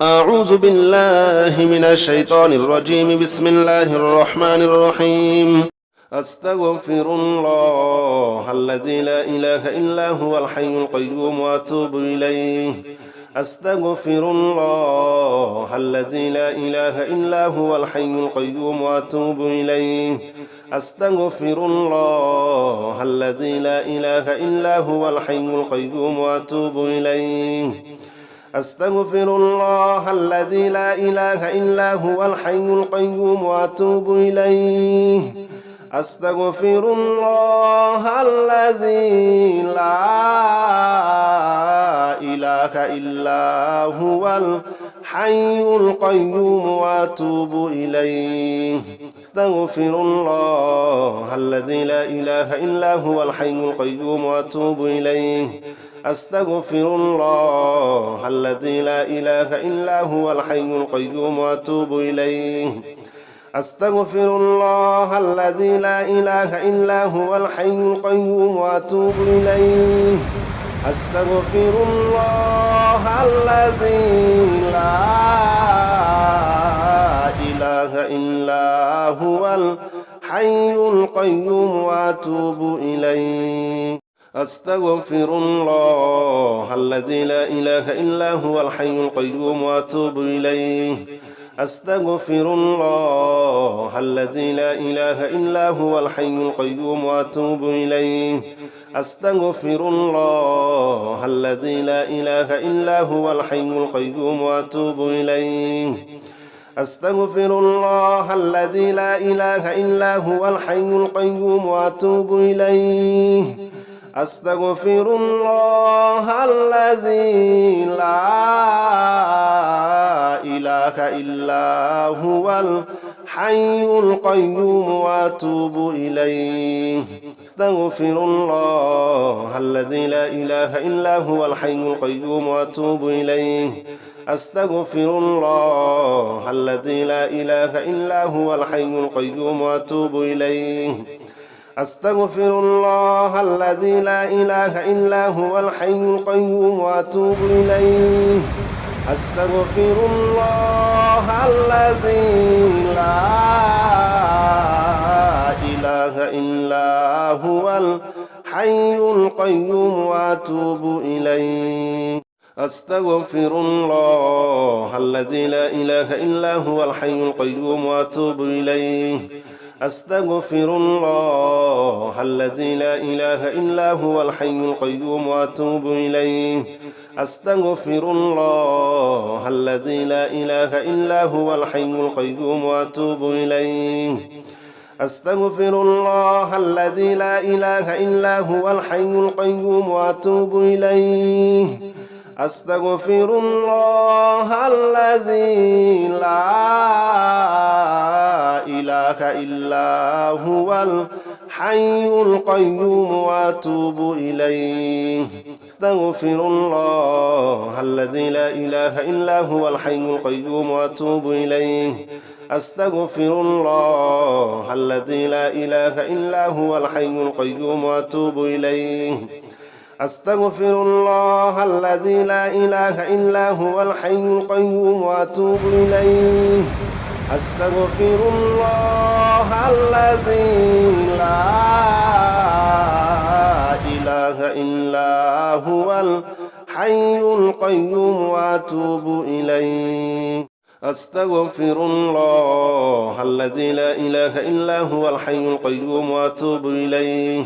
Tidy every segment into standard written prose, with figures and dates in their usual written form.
أعوذ بالله من الشيطان الرجيم. بسم الله الرحمن الرحيم. أستغفر الله الذي لا إله إلا هو الحي القيوم وأتوب إليه. أستغفر الله الذي لا إله إلا هو الحي القيوم وأتوب إليه. أستغفر الله الذي لا إله إلا هو الحي القيوم وأتوب إليه. أستغفر الله الذي لا إله إلا هو الحي القيوم وأتوب إليه. أستغفر الله الذي لا إله إلا هو الحي القيوم وأتوب إليه. أستغفر الله الذي لا إله إلا هو الحي القيوم وأتوب إليه. أستغفر الله الذي لا إله إلا هو الحي القيوم وأتوب إليه. أستغفر الله الذي لا إله إلا هو الحي القيوم وأتوب إليه. أستغفر الله الذي لا إله إلا هو الحي القيوم وأتوب إليه. أستغفر الله الذي لا إله إلا هو الحي القيوم وأتوب إليه. أستغفر الله الذي لا إله إلا هو الحي القيوم وأتوب إليه. أستغفر الله الذي لا إله إلا هو الحي القيوم وأتوب إليه. أستغفر الله الذي لا إله إلا هو الحي القيوم وأتوب إليه. أستغفر الله الذي لا إله إلا هو الحي القيوم وأتوب إليه. أستغفر الله الذي لا إله إلا هو الحي القيوم وأتوب إليه. أستغفر الله الذي لا إله إلا هو الحي القيوم وأتوب إليه. أستغفر الله الذي لا إله إلا هو الحي القيوم وأتوب إليه. أستغفر الله الذي لا إله إلا هو الحي القيوم وأتوب إليه. أستغفر الله الذي لا إله إلا هو الحي القيوم وأتوب إليه. أستغفر الله الذي لا إله إلا هو الحي القيوم وأتوب إليه. أستغفر الله الذي لا إله إلا هو الحي القيوم وأتوب إليه. أستغفر الله الذي لا إله إلا هو الحي القيوم وأتوب إليه. أستغفر الله الذي لا إله إلا هو الحي القيوم وأتوب إليه. أستغفر الله الذي لا إله إلا هو الحي القيوم وأتوب إليه. أستغفر الله الذي لا إله إلا هو الحي القيوم وأتوب إليه. أستغفر الله الذي لا إله إلا هو الحي القيوم وأتوب إليه. أستغفر الله الذي لا إله إلا هو الحي القيوم وأتوب إليه. أستغفر الله الذي لا إله إلا هو الحي القيوم وأتوب إليه.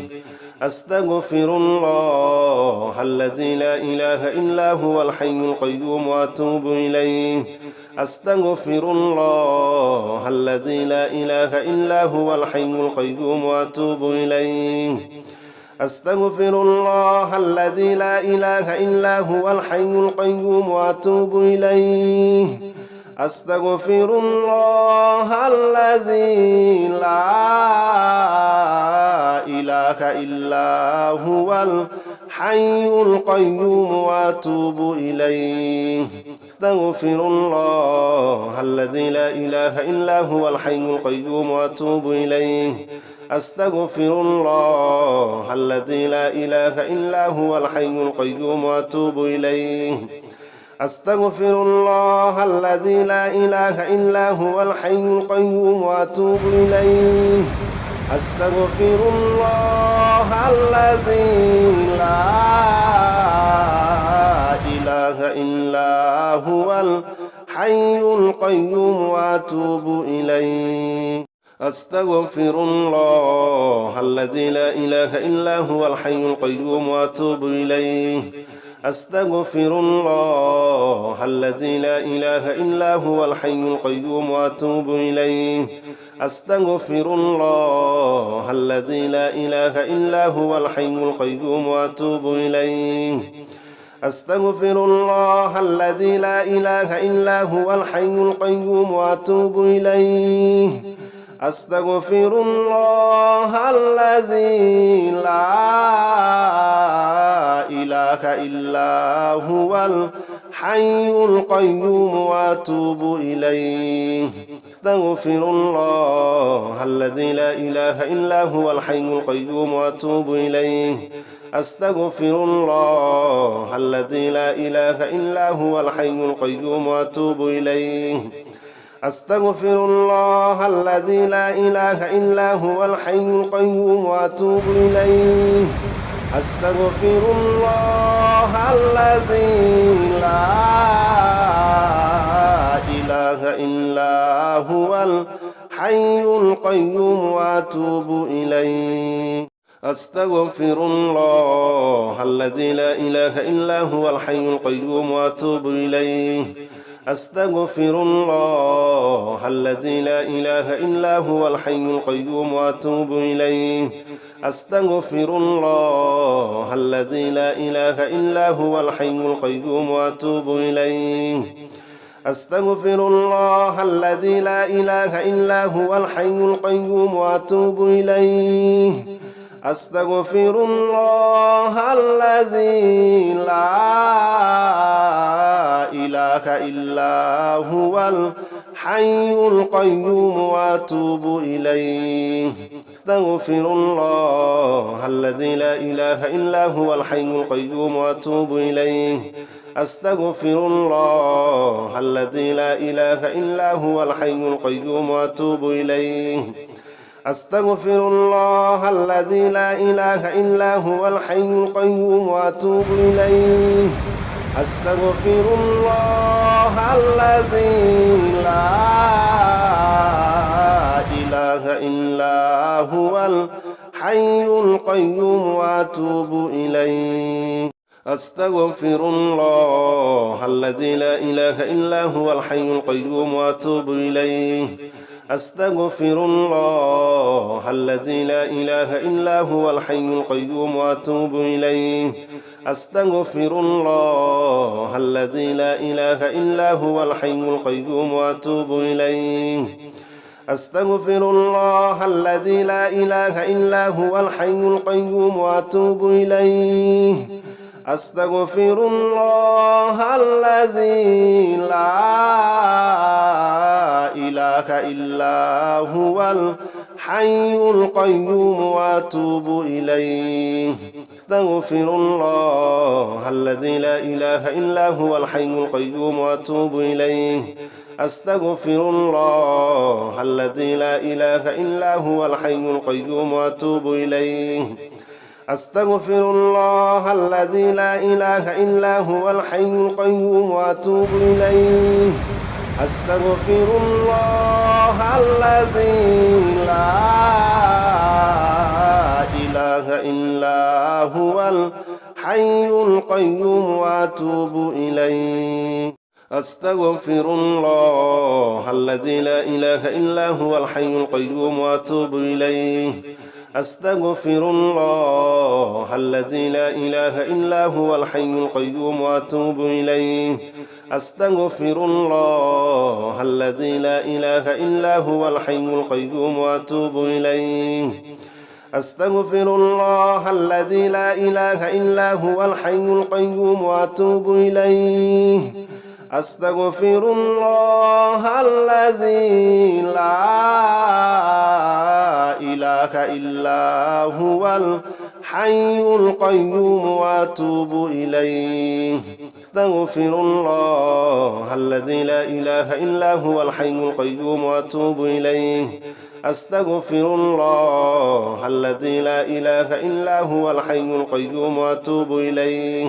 أستغفر الله الذي لا إله إلا هو الحي القيوم وأتوب إليه. أستغفر الله الذي لا إله إلا هو الحي القيوم وأتوب إليه. أستغفر الله الذي لا إله إلا هو الحي القيوم وأتوب إليه. أستغفر الله الذي لا إله إلا هو الحي القيوم وأتوب إليه. أستغفر الله الذي لا إله إلا هو الحي القيوم وأتوب إليه. أستغفر الله الذي لا إله إلا هو الحي القيوم وأتوب إليه. أستغفر الله الذي لا إله إلا هو الحي القيوم وأتوب إليه أستغفر الله الذي لا إله إلا هو الحي القيوم وأتوب إليه أستغفر الله الذي لا إله إلا هو الحي القيوم وأتوب إليه أستغفر الله الذي لا إله إلا هو الحي القيوم وأتوب إليه أستغفر الله الذي لا إله إلا هو الحي القيوم وأتوب إليه أستغفر الله الذي لا إله إلا هو الحي القيوم وأتوب إليه أستغفر الله الذي لا إله إلا هو الحي القيوم وأتوب إليه أستغفر الله الذي لا إله إلا هو الحي القيوم وأتوب إليه أستغفر الله الذي لا إله إلا هو الحي القيوم وأتوب إليه أستغفر الله الذي لا إله إلا هو الحي القيوم وأتوب إليه أستغفر الله الذي لا إله إلا هو الحي القيوم وأتوب إليه أستغفر الله الذي لا إله إلا هو الحي القيوم وأتوب إليه أستغفر الله الذي لا إله إلا هو الحي القيوم وأتوب إليه أستغفر الله الذي لا إله إلا هو الحي القيوم وأتوب إليه أستغفر الله الذي لا إله إلا هو الحي القيوم وأتوب إليه أستغفر الله الذي لا إله إلا هو الحي القيوم وأتوب إليه أستغفر الله الذي لا إله إلا هو الحي القيوم وأتوب إليه أستغفر الله الذي لا إله إلا هو الحي القيوم وأتوب إليه أستغفر الله الذي لا إله إلا هو الحي القيوم وأتوب إليه أستغفر الله الذي لا إله إلا هو الحي القيوم وأتوب إليه أستغفر الله الذي لا إله إلا هو الحي القيوم وأتوب إليه أستغفر الله الذي لا إله إلا هو الحي القيوم وأتوب إليه أستغفر الله الذي لا إله إلا هو الحي القيوم وأتوب إليه أستغفر الله الذي لا إله إلا هو الحي القيوم وأتوب إليه أستغفر الله الذي لا إله إلا هو الحي القيوم وأتوب إليه أستغفر الله الذي لا إله إلا هو الحي القيوم وأتوب إليه أستغفر الله الذي لا إله إلا هو الحي القيوم وأتوب إليه أستغفر الله الذي لا إله إلا هو الحي القيوم وأتوب إليه أستغفر الله الذي لا إله إلا هو الحي القيوم وأتوب إليه أستغفر الله الذي لا إله إلا هو الحي القيوم وأتوب إليه أستغفر الله الذي لا إله إلا هو الحي القيوم وأتوب إليه أستغفر الله الذي لا إله إلا هو الحي القيوم وأتوب إليه أستغفر الله الذي لا إله إلا هو الحي القيوم وأتوب إليه أستغفر الله الذي لا إله إلا هو الحي الحي القيوم وأتوب إليه. أستغفر الله الذي لا إله إلا هو الحي القيوم وأتوب إليه. أستغفر الله الذي لا إله إلا هو الحي القيوم وأتوب إليه.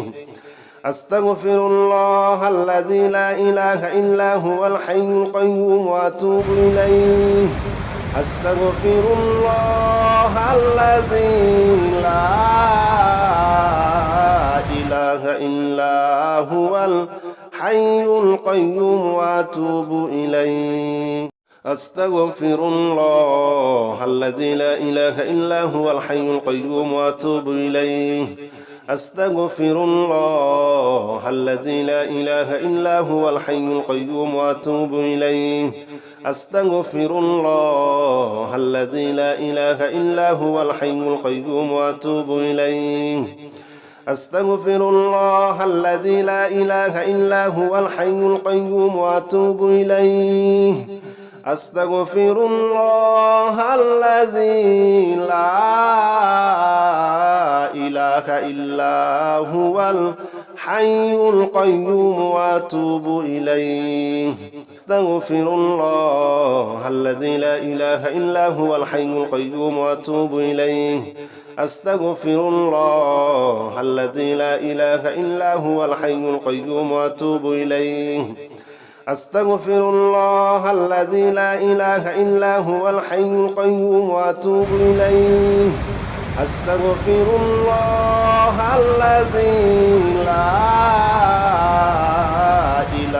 أستغفر الله الذي لا إله إلا هو الحي القيوم وأتوب إليه. أستغفر الله الذي لا إله إلا هو الحي القيوم وأتوب إليه. أستغفر الله الذي لا إله إلا هو الحي القيوم وأتوب إليه. أستغفر الله الذي لا إله إلا هو الحي القيوم وأتوب إليه. أستغفر الله الذي لا إله إلا هو الحي القيوم وأتوب إليه. أستغفر الله الذي لا إله إلا هو الحي القيوم وأتوب إليه. أستغفر الله الذي لا إله إلا هو الحي القيوم وأتوب إليه. أستغفر الله الذي لا إله إلا هو الحي القيوم وأتوب إليه. أستغفر الله الذي لا إله إلا هو الحي القيوم وأتوب إليه. أستغفر الله الذي لا إله إلا هو الحي القيوم وأتوب إليه. أستغفر الله الذي لا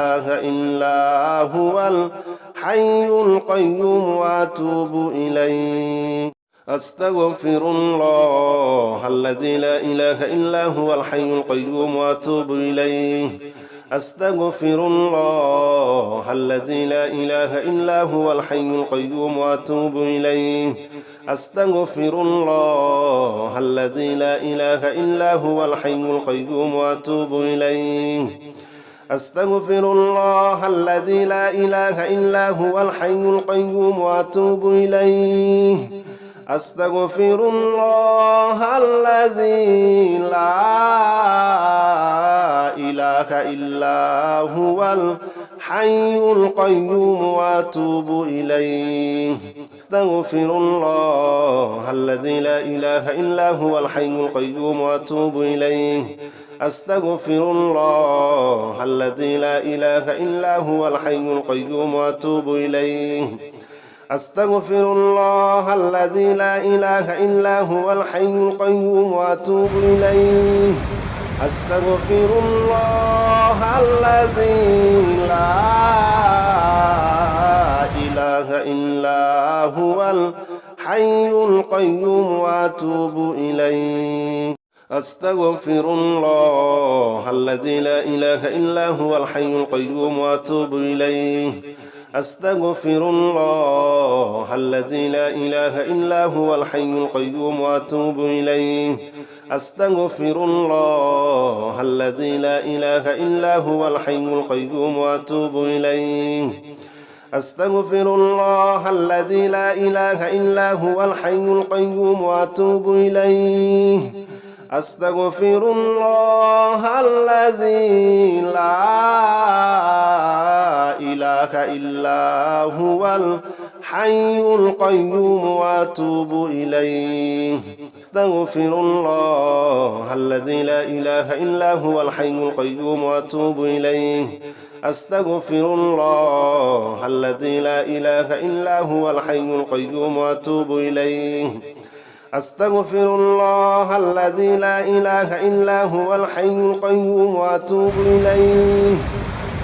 إله إلا هو الحي القيوم وأتوب إليه. أستغفر الله الذي لا إله إلا هو الحي القيوم وأتوب إليه. أستغفر الله الذي لا إله إلا هو الحي القيوم وأتوب إليه. أستغفر الله الذي لا إله إلا هو الحي القيوم وأتوب إليه. أستغفر الله الذي لا إله إلا هو الحي القيوم وأتوب إليه. أستغفر الله الذي لا إله إلا هو الحي القيوم وأتوب إليه. أستغفر الله الذي لا إله إلا هو الحي القيوم وأتوب إليه. أستغفر الله الذي لا إله إلا هو الحي القيوم وأتوب إليه. أستغفر الله الذي لا إله إلا هو الحي القيوم وأتوب إليه. أستغفر الله الذي لا إله إلا هو الحي القيوم وأتوب إليه. أستغفر الله الذي لا إله إلا هو الحي القيوم وأتوب إليه. أستغفر الله الذي لا إله إلا هو الحي القيوم وأتوب إليه. أستغفر الله الذي لا إله إلا هو الحي القيوم وأتوب إليه. أستغفر الله الذي لا إله إلا هو الحي القيوم وأتوب إليه. أستغفر الله الذي لا إله إلا هو الحي القيوم وأتوب إليه. أستغفر الله الذي لا إله إلا هو الحي القيوم وأتوب إليه. أستغفر الله الذي لا إله إلا هو الحي القيوم وأتوب إليه. أستغفر الله الذي لا إله إلا هو الحي القيوم وأتوب إليه.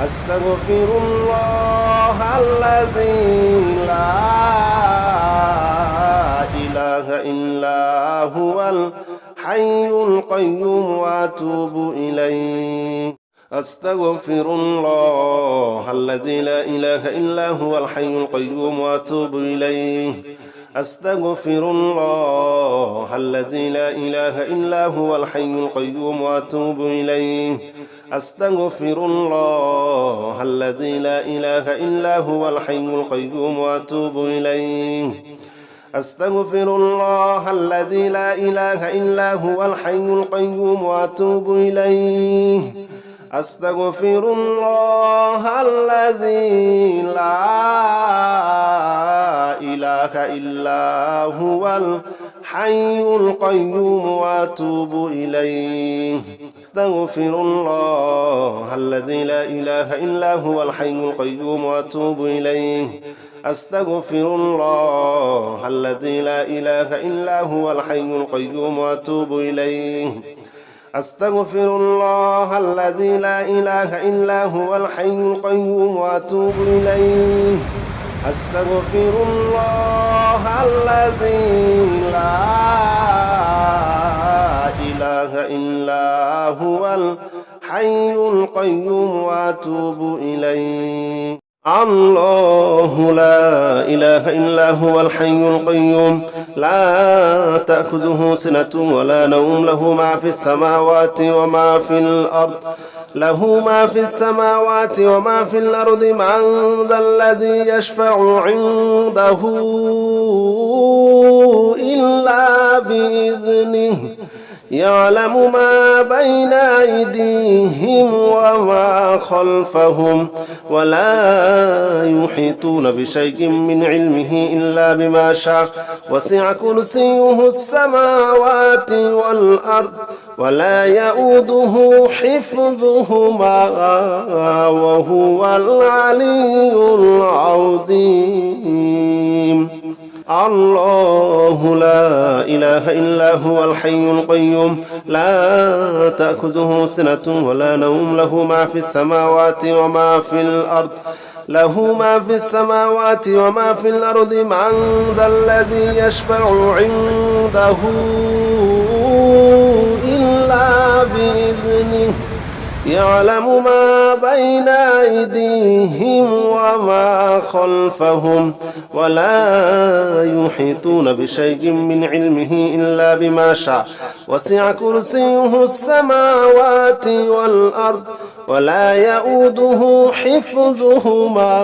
أستغفر الله الذي لا إله إلا هو الحي القيوم وأتوب إليه. أستغفر الله الذي لا إله إلا هو الحي القيوم وأتوب إليه. أستغفر الله الذي لا إله إلا هو الحي القيوم وأتوب إليه. أستغفر الله الذي لا إله إلا هو الحي القيوم وأتوب إليه. أستغفر الله الذي لا إله إلا هو الحي القيوم وأتوب إليه أستغفر الله الذي لا إله إلا هو الحي القيوم وأتوب إليه أستغفر الله الذي لا إله إلا هو الحي القيوم وأتوب إليه أستغفر الله الذي لا إله إلا هو الحي القيوم وأتوب إليه أستغفر الله الذي لا إله إلا هو الحي القيوم وأتوب إليه أستغفر الله الذي لا إله إلا هو الحي القيوم وأتوب إليه الله لا إله إلا هو الحي القيوم لا تأخذه سنة ولا نوم له ما في السماوات وما في الأرض له ما في السماوات وما في الأرض من ذا الذي يشفع عنده إلا بإذنه يعلم ما بين أيديهم وما خلفهم ولا يحيطون بشيء من علمه إلا بما شاء وسع كرسيه السماوات والأرض ولا يؤوده حفظهما وهو العلي العظيم الله لا إله إلا هو الحي القيوم لا تأخذه سنة ولا نوم له ما في السماوات وما في الأرض له ما في السماوات وما في الأرض من ذا الذي يشفع عنده إلا بإذنه يعلم ما بين أيديهم وما خلفهم ولا يحيطون بشيء من علمه إلا بما شاء وسع كرسيه السماوات والأرض ولا يؤوده حفظهما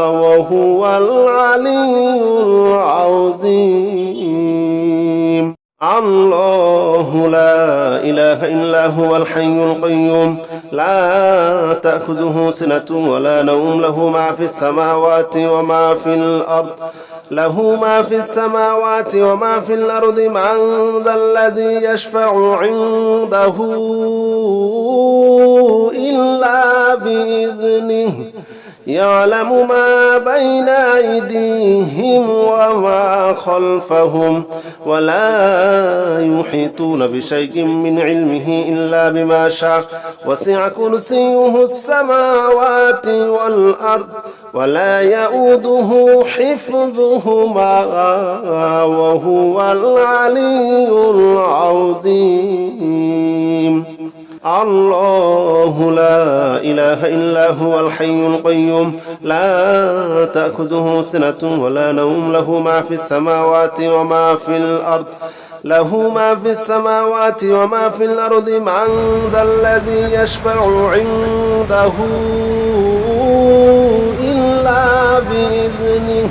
وهو العلي العظيم الله لا إله إلا هو الحي القيوم لا تأخذه سنة ولا نوم له ما في السماوات وما في الأرض له ما في السماوات وما في الأرض من ذا الذي يشفع عنده إلا بإذنه يعلم ما بين أيديهم وما خلفهم ولا يحيطون بشيء من علمه إلا بما شاء وسع كرسيه السماوات والأرض ولا يؤوده حفظهما وهو العلي العظيم الله لا إله إلا هو الحي القيوم لا تأخذه سنة ولا نوم له ما في السماوات وما في الأرض له ما في السماوات وما في الأرض من ذا الذي يشفع عنده إلا بإذنه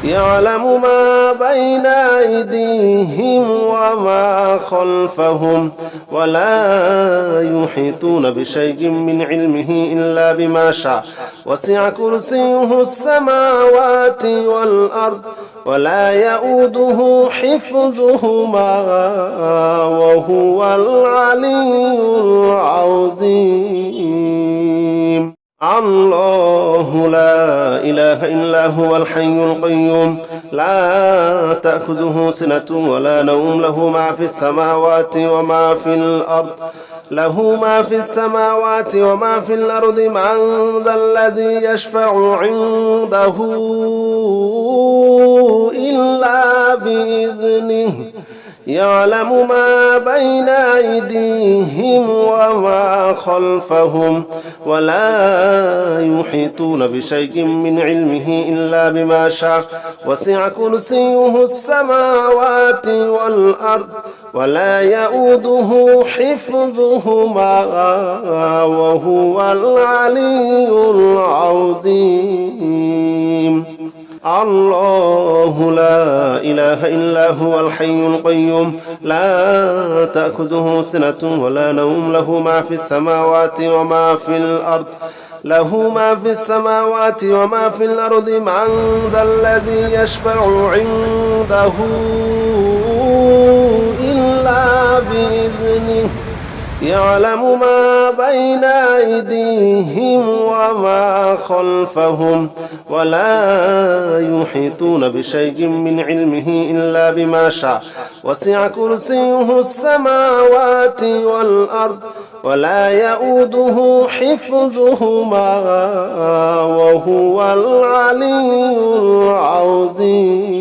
يعلم ما بين أيديهم وما خلفهم ولا يحيطون بشيء من علمه إلا بما شاء وسع كرسيه السماوات والأرض ولا يؤوده حفظهما وهو العلي العظيم الله لا إله إلا هو الحي القيوم لا تأخذه سنة ولا نوم له ما في السماوات وما في الأرض له ما في السماوات وما في الأرض من ذا الذي يشفع عنده إلا بإذنه يعلم ما بين أيديهم وما خلفهم ولا يحيطون بشيء من علمه إلا بما شاء وسع كرسيه السماوات والأرض ولا يؤوده حفظهما وهو العلي العظيم الله لا إله إلا هو الحي القيوم لا تأخذه سنة ولا نوم له ما في السماوات وما في الأرض له ما في السماوات وما في الأرض من ذا الذي يشفع عنده إلا بإذنه يعلم ما بين أيديهم وما خلفهم ولا يحيطون بشيء من علمه إلا بما شاء وسع كرسيه السماوات والأرض ولا يؤوده حفظهما وهو العلي العظيم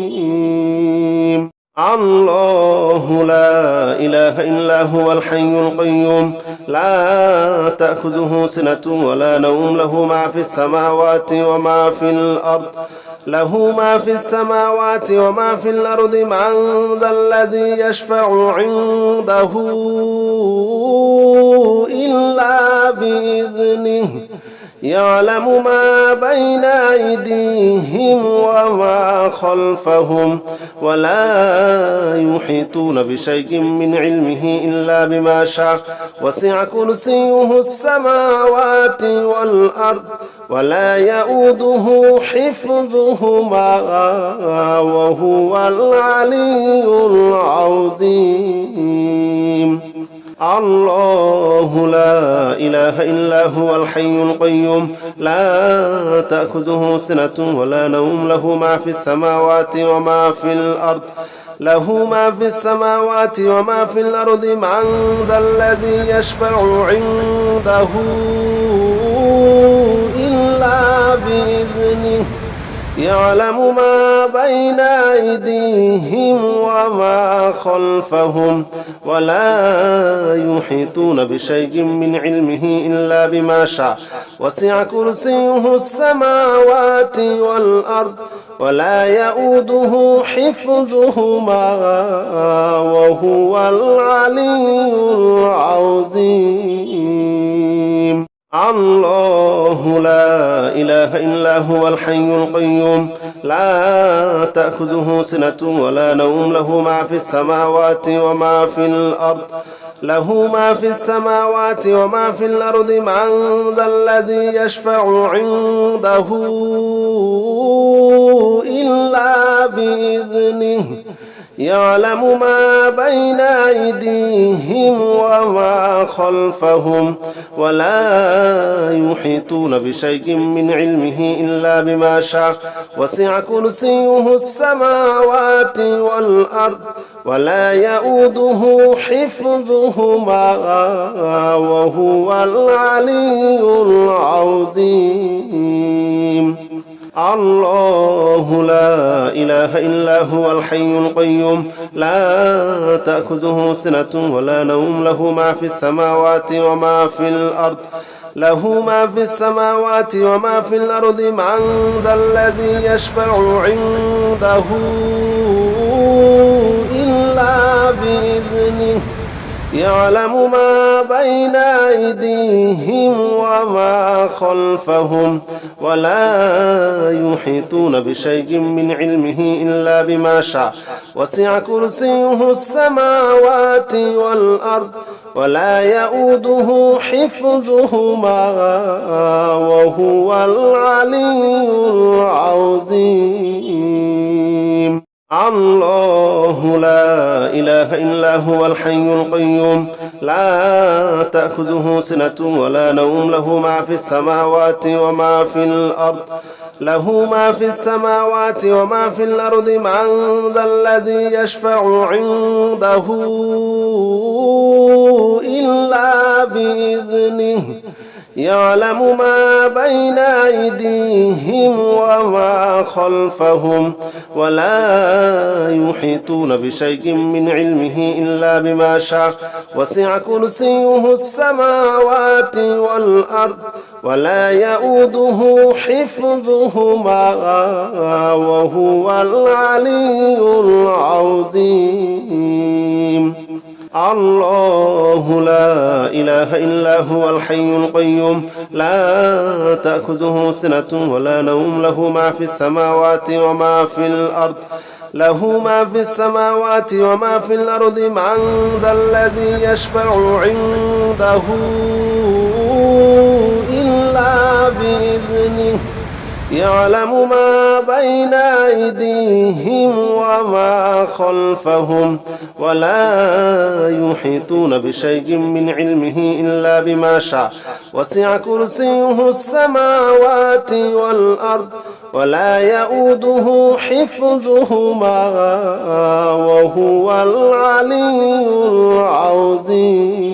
الله لا إله إلا هو الحي القيوم لا تأخذه سنة ولا نوم له ما في السماوات وما في الأرض له ما في السماوات وما في الأرض من ذا الذي يشفع عنده إلا بإذنه يعلم ما بين أيديهم وما خلفهم ولا يحيطون بشيء من علمه إلا بما شاء وسع كرسيه السماوات والأرض ولا يؤوده حفظهما وهو العلي العظيم الله لا إله إلا هو الحي القيوم لا تأخذه سنة ولا نوم له ما في السماوات وما في الأرض له ما في السماوات وما في الأرض من ذا الذي يشفع عنده إلا بإذنه يعلم ما بين أيديهم وما خلفهم ولا يحيطون بشيء من علمه إلا بما شاء وسع كرسيه السماوات والأرض ولا يؤوده حفظهما وهو العلي العظيم الله لا إله إلا هو الحي القيوم لا تأخذه سنة ولا نوم له ما في السماوات وما في الأرض له ما في السماوات وما في الأرض من ذا الذي يشفع عنده إلا بإذنه يعلم ما بين أيديهم وما خلفهم ولا يحيطون بشيء من علمه إلا بما شاء وسع كرسيه السماوات والأرض ولا يؤوده حفظهما وهو العلي العظيم الله لا إله إلا هو الحي القيوم لا تأخذه سنة ولا نوم له ما في السماوات وما في الأرض له ما في السماوات وما في الأرض من ذا الذي يشفع عنده إلا بإذنه يعلم ما بين أيديهم وما خلفهم ولا يحيطون بشيء من علمه إلا بما شاء وسع كرسيه السماوات والأرض ولا يؤوده حفظهما وهو العلي العظيم الله لا إله إلا هو الحي القيوم لا تأخذه سنة ولا نوم له ما في السماوات وما في الأرض له ما في السماوات وما في الأرض من ذا الذي يشفع عنده إلا بإذنه يعلم ما بين أيديهم وما خلفهم ولا يحيطون بشيء من علمه إلا بما شاء وسع كرسيه السماوات والأرض ولا يؤوده حفظهما وهو العلي العظيم الله لا إله إلا هو الحي القيوم لا تأخذه سنة ولا نوم له ما في السماوات وما في الأرض له ما في السماوات وما في الأرض من ذا الذي يشفع عنده إلا بإذنه يعلم ما بين أيديهم وما خلفهم ولا يحيطون بشيء من علمه إلا بما شاء وسع كرسيه السماوات والأرض ولا يؤوده حفظهما وهو العلي العظيم.